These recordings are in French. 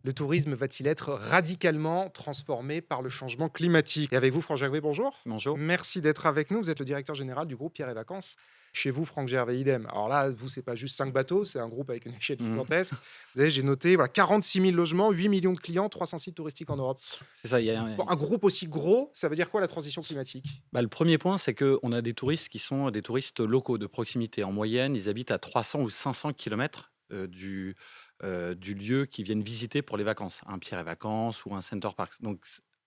Le tourisme va-t-il être radicalement transformé par le changement climatique? Et avec vous, Franck Gervais, bonjour. Bonjour. Merci d'être avec nous. Vous êtes le directeur général du groupe Pierre et Vacances. Chez vous, Franck Gervais, idem. Alors là, vous, c'est pas juste 5 bateaux, c'est un groupe avec une échelle Mmh. gigantesque. Vous savez, j'ai noté voilà, 46 000 logements, 8 millions de clients, 300 sites touristiques en Europe. C'est ça, il y a Pour un groupe aussi gros, ça veut dire quoi la transition climatique? le 1er point, c'est qu'on a des touristes qui sont des touristes locaux de proximité. En moyenne, ils habitent à 300 ou 500 kilomètres du lieu qu'ils viennent visiter pour les vacances, un Pierre et Vacances ou un Center Parcs. Donc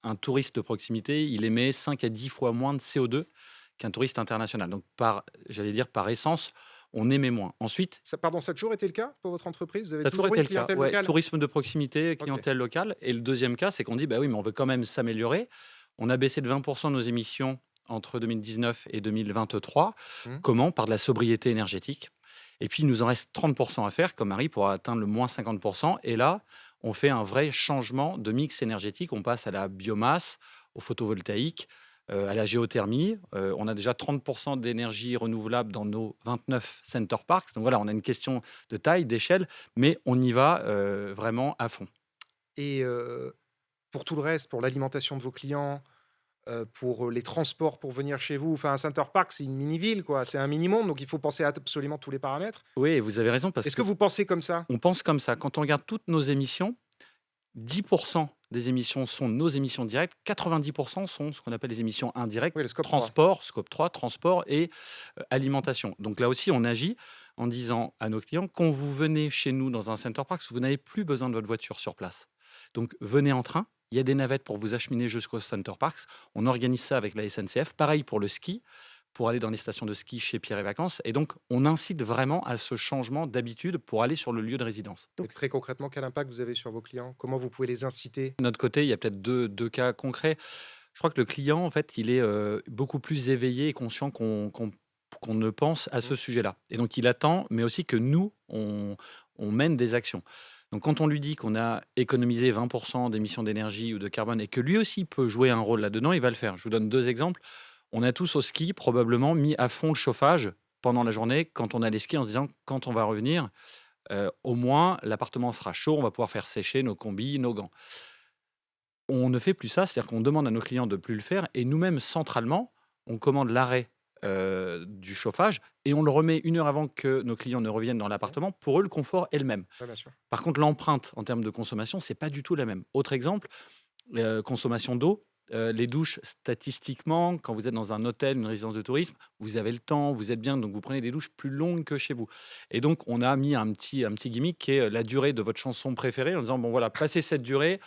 un touriste de proximité, il émet 5 à 10 fois moins de CO2 qu'un touriste international. Donc j'allais dire par essence, on émet moins. Ensuite, Pardon, ça a toujours été le cas pour votre entreprise? Vous avez ça a toujours toujours eu été une le cas, clientèle ouais, locale? tourisme de proximité, Ok. clientèle locale. Et le deuxième cas, c'est qu'on dit: «Bah oui, mais on veut quand même s'améliorer». On a baissé de 20 nos émissions entre 2019 et 2023. Hmm. Comment? Par de la sobriété énergétique. Et puis, il nous en reste 30 à faire, comme Marie, pour atteindre le moins 50. Et là, on fait un vrai changement de mix énergétique. On passe à la biomasse, au photovoltaïque, à la géothermie. On a déjà 30 d'énergie renouvelable dans nos 29 Center Parks. Donc voilà, on a une question de taille, d'échelle, mais on y va vraiment à fond. Et pour tout le reste, pour l'alimentation de vos clients, pour, les transports pour venir chez vous, enfin un Center Park, c'est une mini-ville quoi, c'est un mini-monde, donc il faut penser à absolument tous les paramètres. Oui, et vous avez raison, parce Est-ce que que vous pensez comme ça? on pense comme ça. Quand on regarde toutes nos émissions, 10 des émissions sont nos émissions directes, 90 sont ce qu'on appelle les émissions indirectes, Oui, le scope 3. transport, scope 3, transport et alimentation. Donc là aussi, on agit en disant à nos clients: quand vous venez chez nous dans un Center Parcs, vous n'avez plus besoin de votre voiture sur place. Donc venez en train, il y a des navettes pour vous acheminer jusqu'au Center Parcs. On organise ça avec la SNCF. Pareil pour le ski, pour aller dans les stations de ski chez Pierre et Vacances. Et donc, on incite vraiment à ce changement d'habitude pour aller sur le lieu de résidence. Et Donc, très concrètement, quel impact vous avez sur vos clients? Comment vous pouvez les inciter? de notre côté, il y a peut-être deux cas concrets. Je crois que le client, en fait, il est beaucoup plus éveillé et conscient qu'on ne pense à Mmh. ce sujet-là. Et donc, il attend, mais aussi que nous, on mène des actions. Donc, quand on lui dit qu'on a économisé 20 d'émissions d'énergie ou de carbone et que lui aussi peut jouer un rôle là-dedans, il va le faire. Je vous donne deux exemples. On a tous au ski probablement mis à fond le chauffage pendant la journée quand on allait skier, en se disant: quand on va revenir, au moins l'appartement sera chaud, on va pouvoir faire sécher nos combis, nos gants. On ne fait plus ça, c'est-à-dire qu'on demande à nos clients de plus le faire, et nous-mêmes centralement, on commande l'arrêt du chauffage et on le remet 1 heure avant que nos clients ne reviennent dans OK. l'appartement. Pour eux, le confort est le même. Ouais, bien sûr. Par contre, l'empreinte en termes de consommation, c'est pas du tout la même. Autre exemple, consommation d'eau. Les douches, statistiquement, quand vous êtes dans un hôtel, une résidence de tourisme, vous avez le temps, vous êtes bien, donc vous prenez des douches plus longues que chez vous. Et donc, on a mis un petit gimmick qui est la durée de votre chanson préférée, en disant: bon voilà, passé cette durée,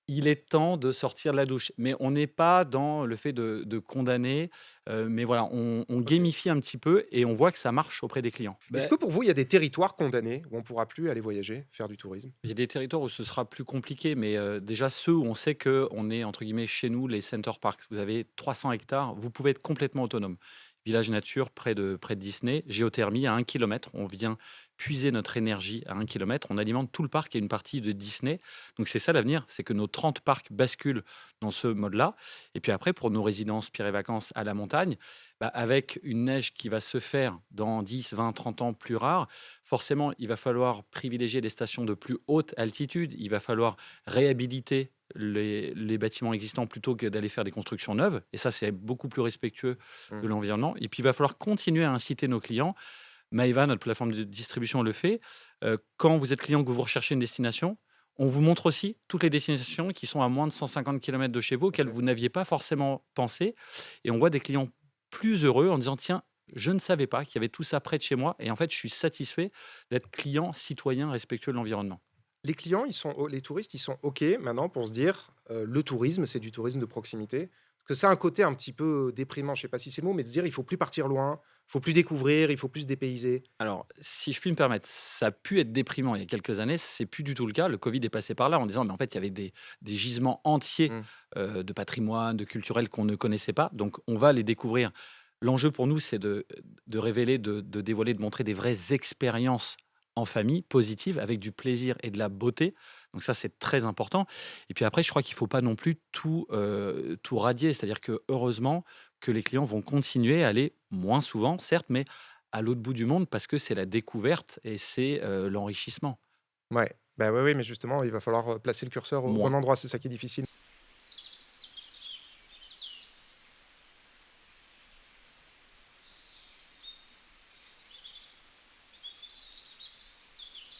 il est temps de sortir de la douche. Mais on n'est pas dans le fait de condamner, mais voilà, on OK. gamifie un petit peu et on voit que ça marche auprès des clients. Est-ce Beh, que pour vous, il y a des territoires condamnés où on pourra plus aller voyager, faire du tourisme? il y a des territoires où ce sera plus compliqué, mais déjà ceux où on sait qu'on est entre guillemets «chez nous», les Center Parcs. Vous avez 300 hectares, vous pouvez être complètement autonome. Village nature près de Disney, géothermie à 1 kilomètre. On vient puiser notre énergie à 1 kilomètre. On alimente tout le parc et une partie de Disney. Donc c'est ça l'avenir, c'est que nos 30 parcs basculent dans ce mode-là. Et puis après, pour nos résidences Pierre et Vacances à la montagne, bah, avec une neige qui va se faire dans 10, 20, 30 ans plus rare, forcément, il va falloir privilégier les stations de plus haute altitude. Il va falloir réhabiliter les bâtiments existants plutôt que d'aller faire des constructions neuves. Et ça, c'est beaucoup plus respectueux Mmh. de l'environnement. Et puis, il va falloir continuer à inciter nos clients. Maeva, notre plateforme de distribution, le fait. Quand vous êtes client, que vous recherchez une destination, on vous montre aussi toutes les destinations qui sont à moins de 150 kilomètres de chez vous, auxquelles OK. vous n'aviez pas forcément pensé. Et on voit des clients plus heureux en disant: tiens, je ne savais pas qu'il y avait tout ça près de chez moi. Et en fait, je suis satisfait d'être client, citoyen, respectueux de l'environnement. Les clients, les touristes, ils sont OK maintenant pour se dire, le tourisme, c'est du tourisme de proximité. Parce que ça a un côté un petit peu déprimant, je sais pas si c'est le mot, mais de se dire: «Il faut plus partir loin, il faut plus découvrir, il faut plus se dépayser». Alors, si je puis me permettre, ça a pu être déprimant il y a quelques années, c'est plus du tout le cas. Le Covid est passé par là en disant: «Mais en fait, il y avait des gisements entiers, Mmh. de patrimoine, de culturel qu'on ne connaissait pas, donc on va les découvrir». L'enjeu pour nous, c'est de révéler, de dévoiler, de montrer des vraies expériences en famille, positives, avec du plaisir et de la beauté. Donc ça, c'est très important. Et puis après, je crois qu'il ne faut pas non plus tout radier. C'est-à-dire que heureusement que les clients vont continuer à aller moins souvent, certes, mais à l'autre bout du monde, parce que c'est la découverte et c'est l'enrichissement. Ouais. Bah, ouais, ouais, mais justement, il va falloir, placer le curseur au Moins. bon endroit, c'est ça qui est difficile.